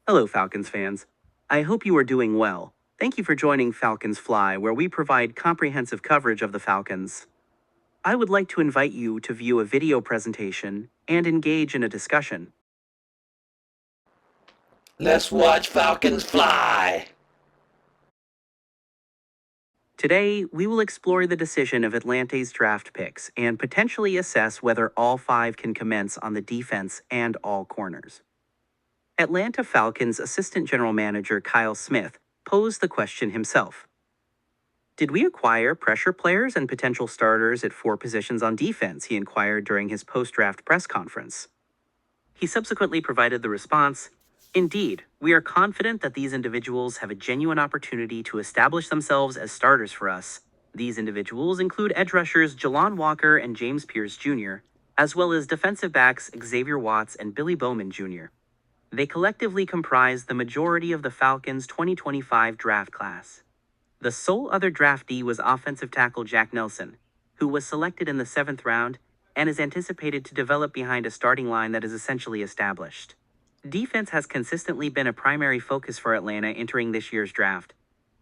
Hello, Falcons fans. I hope you are doing well. Thank you for joining Falcons Fly, where we provide comprehensive coverage of the Falcons. I would like to invite you to view a video presentation and engage in a discussion. Let's watch Falcons fly! Today, we will explore the decision of Atlante's draft picks and potentially assess whether all five can commence on the defense and all corners. Atlanta Falcons assistant general manager Kyle Smith posed the question himself. Did we acquire pressure players and potential starters at 4 positions on defense? He inquired during his post-draft press conference. He subsequently provided the response, Indeed, we are confident that these individuals have a genuine opportunity to establish themselves as starters for us. These individuals include edge rushers Jalon Walker and James Pierce Jr., as well as defensive backs Xavier Watts and Billy Bowman Jr. They collectively comprise the majority of the Falcons' 2025 draft class. The sole other draftee was offensive tackle Jack Nelson, who was selected in the 7th round and is anticipated to develop behind a starting line that is essentially established. Defense has consistently been a primary focus for Atlanta entering this year's draft.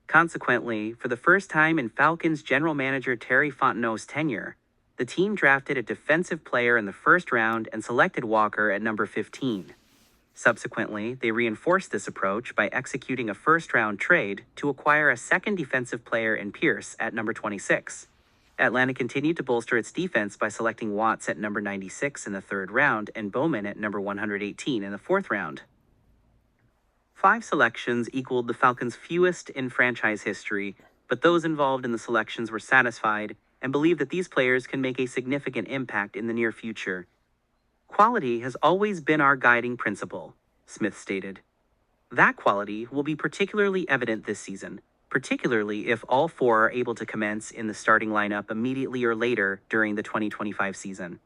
Consequently, for the first time in Falcons general manager Terry Fontenot's tenure, the team drafted a defensive player in the 1st round and selected Walker at number 15. Subsequently, they reinforced this approach by executing a first-round trade to acquire a second defensive player in Pierce at number 26. Atlanta continued to bolster its defense by selecting Watts at number 96 in the 3rd round and Bowman at number 118 in the 4th round. 5 selections equaled the Falcons' fewest in franchise history, but those involved in the selections were satisfied and believe that these players can make a significant impact in the near future. Quality has always been our guiding principle, Smith stated. That quality will be particularly evident this season, particularly if all 4 are able to commence in the starting lineup immediately or later during the 2025 season.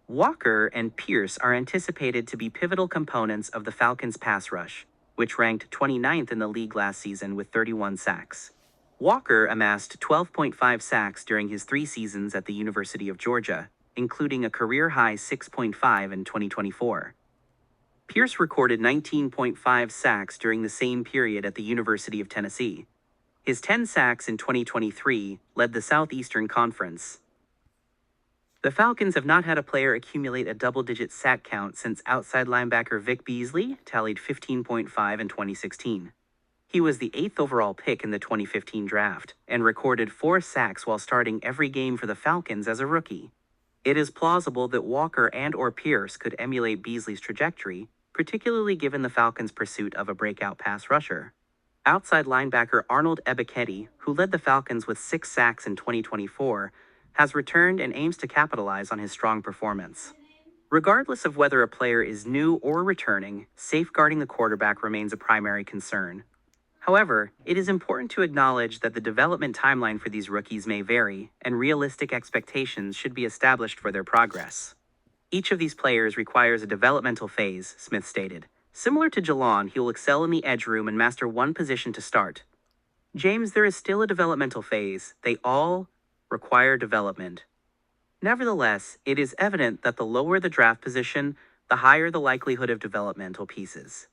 Walker and Pierce are anticipated to be pivotal components of the Falcons' pass rush, which ranked 29th in the league last season with 31 sacks. Walker amassed 12.5 sacks during his 3 seasons at the University of Georgia, including a career-high 6.5 in 2024. Pierce recorded 19.5 sacks during the same period at the University of Tennessee. His 10 sacks in 2023 led the Southeastern Conference. The Falcons have not had a player accumulate a double-digit sack count since outside linebacker Vic Beasley tallied 15.5 in 2016. He was the 8th overall pick in the 2015 draft and recorded 4 sacks while starting every game for the Falcons as a rookie. It is plausible that Walker and/or Pierce could emulate Beasley's trajectory, particularly given the Falcons' pursuit of a breakout pass rusher. Outside linebacker Arnold Ebiketie, who led the Falcons with 6 sacks in 2024, has returned and aims to capitalize on his strong performance. Regardless of whether a player is new or returning, safeguarding the quarterback remains a primary concern. However, it is important to acknowledge that the development timeline for these rookies may vary, and realistic expectations should be established for their progress. Each of these players requires a developmental phase, Smith stated. Similar to Jalon, he will excel in the edge room and master one position to start. James, there is still a developmental phase. They all require development. Nevertheless, it is evident that the lower the draft position, the higher the likelihood of developmental pieces.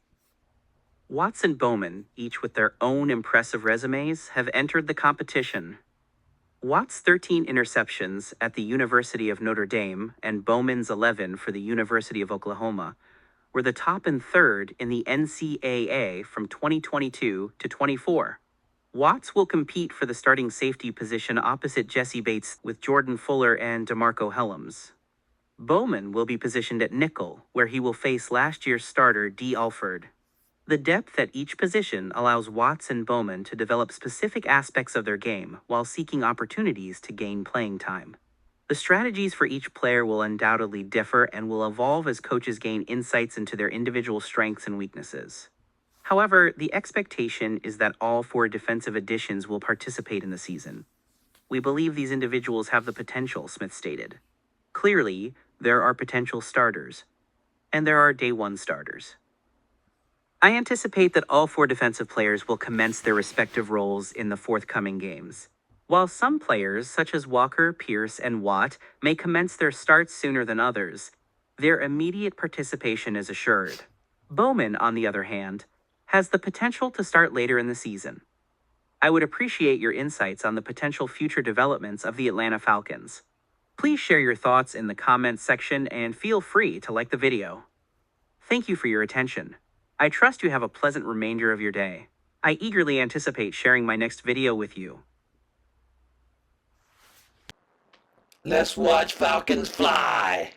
Watts and Bowman, each with their own impressive resumes, have entered the competition. Watts' 13 interceptions at the University of Notre Dame and Bowman's 11 for the University of Oklahoma were the top and 3rd in the NCAA from 2022 to 24. Watts will compete for the starting safety position opposite Jesse Bates with Jordan Fuller and DeMarco Helms. Bowman will be positioned at nickel, where he will face last year's starter Dee Alford. The depth at each position allows Watts and Bowman to develop specific aspects of their game while seeking opportunities to gain playing time. The strategies for each player will undoubtedly differ and will evolve as coaches gain insights into their individual strengths and weaknesses. However, the expectation is that all 4 defensive additions will participate in the season. We believe these individuals have the potential, Smith stated. Clearly, there are potential starters, and there are day 1 starters. I anticipate that all 4 defensive players will commence their respective roles in the forthcoming games. While some players, such as Walker, Pierce, and Watt, may commence their starts sooner than others, their immediate participation is assured. Bowman, on the other hand, has the potential to start later in the season. I would appreciate your insights on the potential future developments of the Atlanta Falcons. Please share your thoughts in the comments section and feel free to like the video. Thank you for your attention. I trust you have a pleasant remainder of your day. I eagerly anticipate sharing my next video with you. Let's watch Falcons fly.